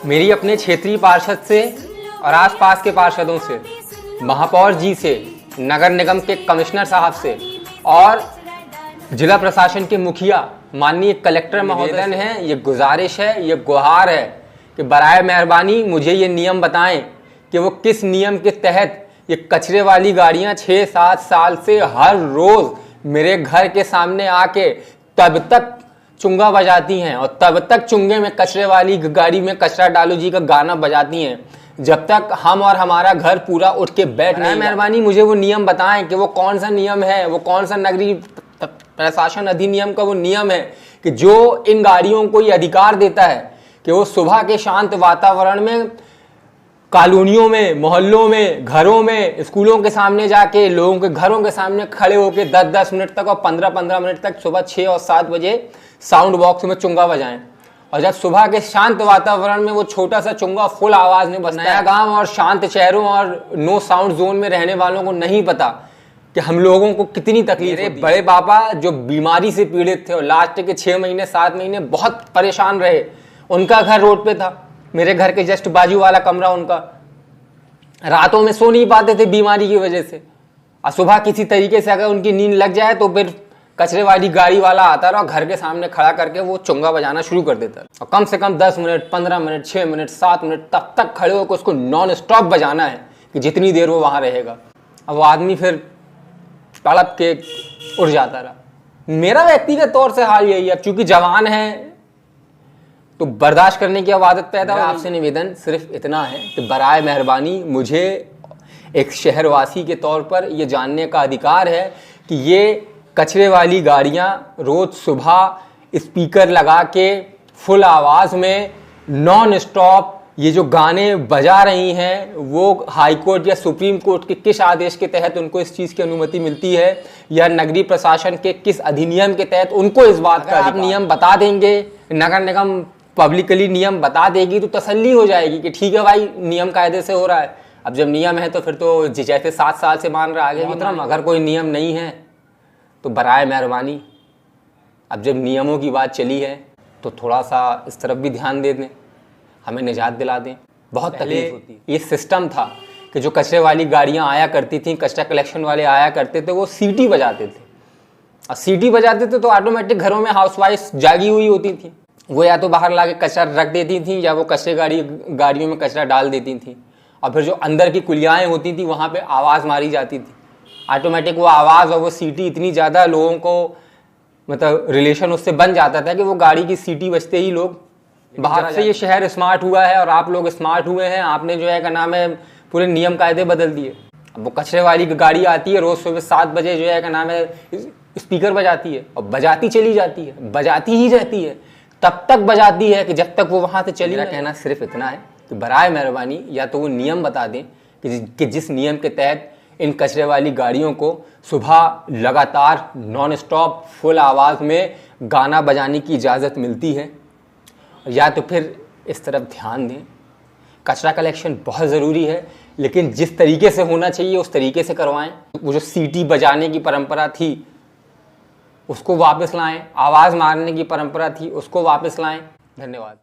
मेरी अपने क्षेत्रीय पार्षद से और आसपास के पार्षदों से, महापौर जी से, नगर निगम के कमिश्नर साहब से और जिला प्रशासन के मुखिया माननीय कलेक्टर महोदय है, ये गुजारिश है, ये गुहार है कि बराए मेहरबानी मुझे ये नियम बताएं कि वो किस नियम के तहत ये कचरे वाली गाड़ियां 6-7 साल से हर रोज मेरे घर के सामने आके तब तक चुंगा बजाती हैं और तब तक चुंगे में कचरे वाली गाड़ी में कचरा डालो जी का गाना बजाती हैं जब तक हम और हमारा घर पूरा उठ के बैठ नहीं। मेहरबानी मुझे वो नियम बताएं कि वो कौन सा नियम है, वो कौन सा नगरीय प्रशासन अधिनियम का वो नियम है कि जो इन गाड़ियों को ये अधिकार देता है कि वो सुबह के शांत वातावरण में कॉलोनियों में, मोहल्लों में, घरों में, स्कूलों के सामने जाके लोगों के घरों के सामने खड़े होकर 10-10 मिनट तक और 15-15 मिनट तक सुबह 6 और 7 बजे साउंड बॉक्स में चुंगा बजाएं। और जब सुबह के शांत वातावरण में वो छोटा सा चुंगा फुल आवाज में बजता है, नया गांव और शांत शहरों और नो साउंड जोन में रहने वालों को नहीं पता कि हम लोगों को कितनी तकलीफ है। बड़े पापा जो बीमारी से पीड़ित थे और लास्ट के 6 महीने 7 महीने बहुत परेशान रहे, उनका घर रोड पे था, मेरे घर के जस्ट बाजू वाला कमरा उनका, रातों में सो नहीं पाते थे बीमारी की वजह से। और सुबह किसी तरीके से अगर उनकी नींद लग जाए तो फिर कचरे वाली गाड़ी वाला आता रहा, घर के सामने खड़ा करके वो चुंगा बजाना शुरू कर देता और कम से कम 10 मिनट, 15 मिनट, 6 मिनट, 7 मिनट तब तक खड़े होकर उसको नॉन स्टॉप बजाना है कि जितनी देर वो वहां रहेगा। अब वो आदमी फिर तड़प के उड़ जाता रहा। मेरा व्यक्तिगत तौर से हाल यही है, चूंकि जवान है तो बर्दाश्त करने की अब आदत पैदा हो। आपसे निवेदन सिर्फ इतना है कि बराए मेहरबानी मुझे एक शहरवासी के तौर पर यह जानने का अधिकार है कि ये कचरे वाली गाड़ियां रोज सुबह स्पीकर लगा के फुल आवाज में नॉन स्टॉप ये जो गाने बजा रही हैं वो हाई कोर्ट या सुप्रीम कोर्ट के किस आदेश के तहत उनको इस चीज़ की अनुमति मिलती है या नगरीय प्रशासन के किस अधिनियम के तहत उनको इस बात का आप नियम बता देंगे, नगर निगम पब्लिकली नियम बता देगी तो तसल्ली हो जाएगी कि ठीक है भाई नियम कायदे से हो रहा है। अब जब नियम है तो फिर तो जैसे 7 साल से मान रहा आगे भी, अगर कोई नियम नहीं है तो बराए मेहरबानी अब जब नियमों की बात चली है तो थोड़ा सा इस तरफ भी ध्यान दे दें, हमें निजात दिला दें। बहुत तकलीफ होती है। ये सिस्टम था कि जो कचरे वाली गाड़ियाँ आया करती थी, कचरा कलेक्शन वाले आया करते थे, वो सीटी बजाते थे और सीटी बजाते थे तो ऑटोमेटिक घरों में हाउसवाइफ जागी हुई होती थी, वो या तो बाहर ला के कचरा रख देती थी या वो कचरे गाड़ियों में कचरा डाल देती थी और फिर जो अंदर की कुलियाएँ होती थी वहाँ पे आवाज़ मारी जाती थी। ऑटोमेटिक वो आवाज़ और वो सीटी इतनी ज़्यादा लोगों को मतलब रिलेशन उससे बन जाता था कि वो गाड़ी की सीटी बजते ही लोग बाहर से। ये शहर स्मार्ट हुआ है और आप लोग स्मार्ट हुए हैं, आपने जो है क्या नाम है पूरे नियम कायदे बदल दिए। अब वो कचरे वाली गाड़ी आती है रोज़ सुबह 7 बजे जो है क्या नाम है स्पीकर बजाती है और बजाती चली जाती है, बजाती ही रहती है, तब तक बजाती है कि जब तक वो वहाँ से चली। मेरा कहना सिर्फ इतना है कि बराए मेहरबानी या तो वो नियम बता दें कि जिस नियम के तहत इन कचरे वाली गाड़ियों को सुबह लगातार नॉन स्टॉप फुल आवाज़ में गाना बजाने की इजाज़त मिलती है, या तो फिर इस तरफ ध्यान दें। कचरा कलेक्शन बहुत ज़रूरी है लेकिन जिस तरीके से होना चाहिए उस तरीके से करवाएं। वो जो सीटी बजाने की परंपरा थी उसको वापस लाएं, आवाज़ मारने की परंपरा थी उसको वापस लाएं। धन्यवाद।